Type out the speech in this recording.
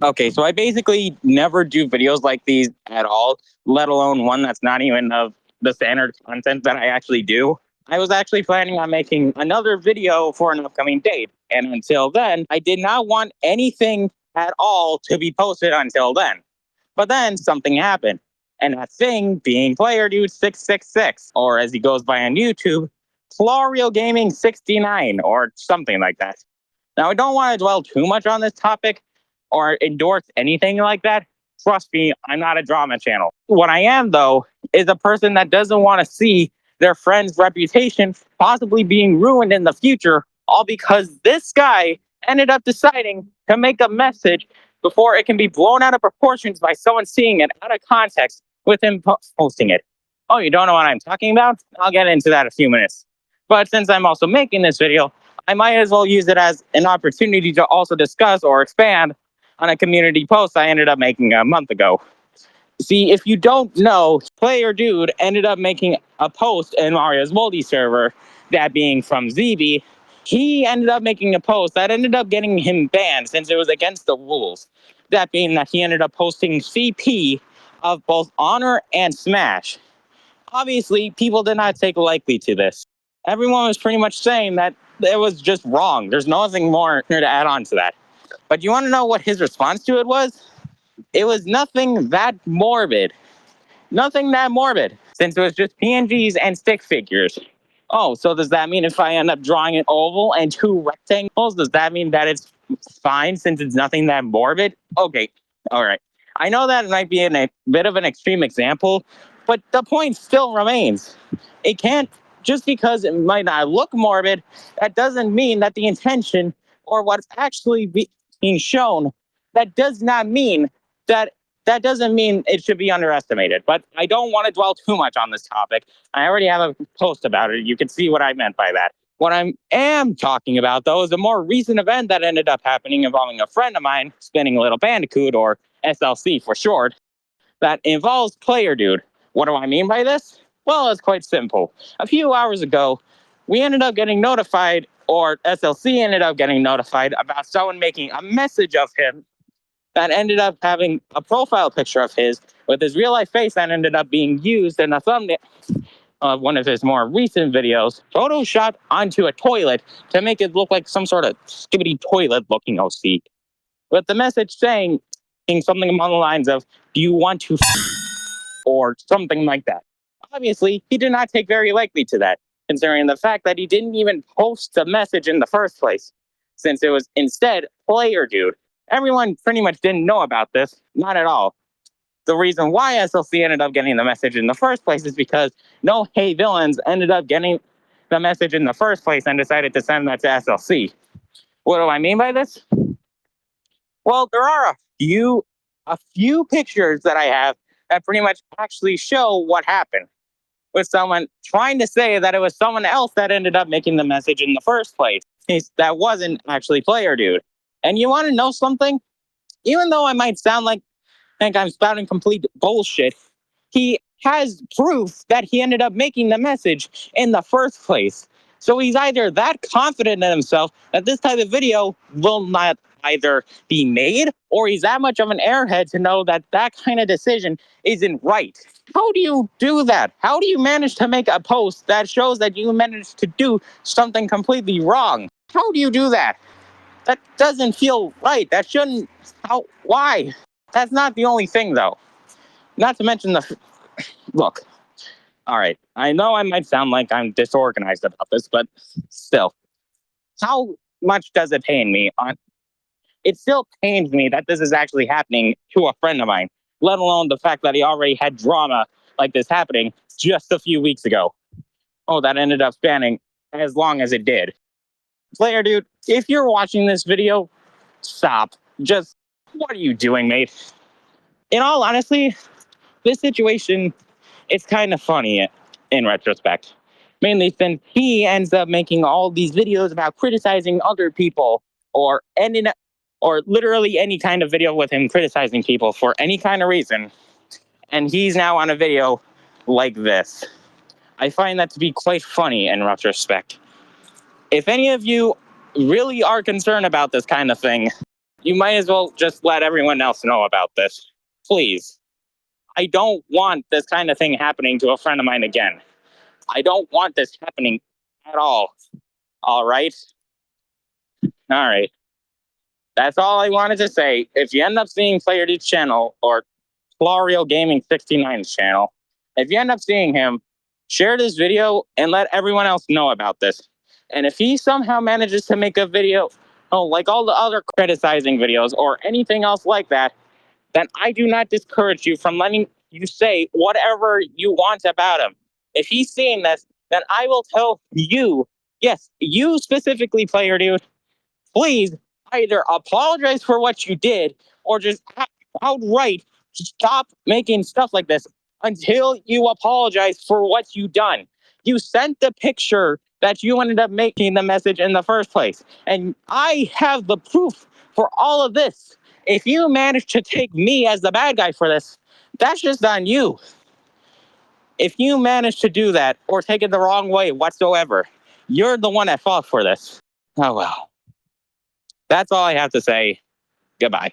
Okay, so I basically never do videos like these at all, let alone one that's not even of the standard content that I actually do. I was actually planning on making another video for an upcoming date. And until then, I did not want anything at all to be posted until then. But then something happened. And that thing being Playerdude 666, or as he goes by on YouTube, Florio Gaming 69, or something like that. Now, I don't want to dwell too much on this topic or endorse anything like that. Trust me, I'm not a drama channel. What I am, though, is a person that doesn't want to see their friend's reputation possibly being ruined in the future, all because this guy ended up deciding to make a message before it can be blown out of proportions by someone seeing it out of context with him posting it. Oh, you don't know what I'm talking about? I'll get into that in a few minutes. But since I'm also making this video, I might as well use it as an opportunity to also discuss or expand on a community post I ended up making a month ago. See, if you don't know, Playerdude ended up making a post in Mario's multi server, that being from ZB. He ended up making a post that ended up getting him banned since it was against the rules. That being that he ended up posting CP of both Honor and Smash. Obviously, people did not take lightly to this. Everyone was pretty much saying that it was just wrong. There's nothing more here to add on to that. But you want to know what his response to it was? It was nothing that morbid. Nothing that morbid, since it was just PNGs and stick figures. Oh, so does that mean if I end up drawing an oval and two rectangles, does that mean that it's fine since it's nothing that morbid? Okay, all right. I know that might be a bit of an extreme example, but the point still remains. It can't, just because it might not look morbid, that doesn't mean that the intention or what's actually being shown, that does not mean that that doesn't mean it should be underestimated. But I don't want to dwell too much on this topic. I already have a post about it. You can see what I meant by that. What I am talking about, though, is a more recent event that ended up happening involving a friend of mine spinning a little Bandicoot, or SLC for short, that involves Playerdude. What do I mean by this? Well, it's quite simple. A few hours ago, we ended up getting notified, or SLC ended up getting notified about someone making a message of him that ended up having a profile picture of his with his real life face that ended up being used in a thumbnail of one of his more recent videos, photoshopped onto a toilet to make it look like some sort of skibbity toilet looking OC. With the message saying something along the lines of, "Do you want to or something like that?" Obviously, he did not take very likely to that, considering the fact that he didn't even post the message in the first place, since it was instead Playerdude. Everyone pretty much didn't know about this, not at all. The reason why SLC ended up getting the message in the first place is because no Hey Villains ended up getting the message in the first place and decided to send that to SLC. What do I mean by this? Well, there are a few pictures that I have that pretty much actually show what happened, with someone trying to say that it was someone else that ended up making the message in the first place. That wasn't actually Playerdude. And you want to know something? Even though I might sound like think I'm spouting complete bullshit, he has proof that he ended up making the message in the first place. So he's either that confident in himself that this type of video will not either be made, or he's that much of an airhead to know that that kind of decision isn't right. How do you do that? How do you manage to make a post that shows that you managed to do something completely wrong? How do you do that? That doesn't feel right. That shouldn't. How? Why? That's not the only thing, though. Not to mention look. All right, I know I might sound like I'm disorganized about this, but still, how much does it pain me? It still pains me that this is actually happening to a friend of mine, let alone the fact that he already had drama like this happening just a few weeks ago. Oh, that ended up spanning as long as it did. Playerdude, if you're watching this video, stop. Just, what are you doing, mate? In all honesty, this situation, it's kind of funny in retrospect. Mainly since he ends up making all these videos about criticizing other people, or or literally any kind of video with him criticizing people for any kind of reason. And he's now on a video like this. I find that to be quite funny in retrospect. If any of you really are concerned about this kind of thing, you might as well just let everyone else know about this. Please. I don't want this kind of thing happening to a friend of mine again. I don't want this happening at all. All right? All right. That's all I wanted to say. If you end up seeing Playerdude's channel or Florio Gaming 69's channel, if you end up seeing him, share this video and let everyone else know about this. And if he somehow manages to make a video, like all the other criticizing videos or anything else like that, then I do not discourage you from letting you say whatever you want about him. If he's seeing this, then I will tell you, yes, you specifically, Playerdude, please either apologize for what you did or just outright stop making stuff like this until you apologize for what you done. You sent the picture that you ended up making the message in the first place. And I have the proof for all of this. If you manage to take me as the bad guy for this, that's just on you. If you manage to do that or take it the wrong way whatsoever, you're the one at fault for this. Oh well. That's all I have to say. Goodbye.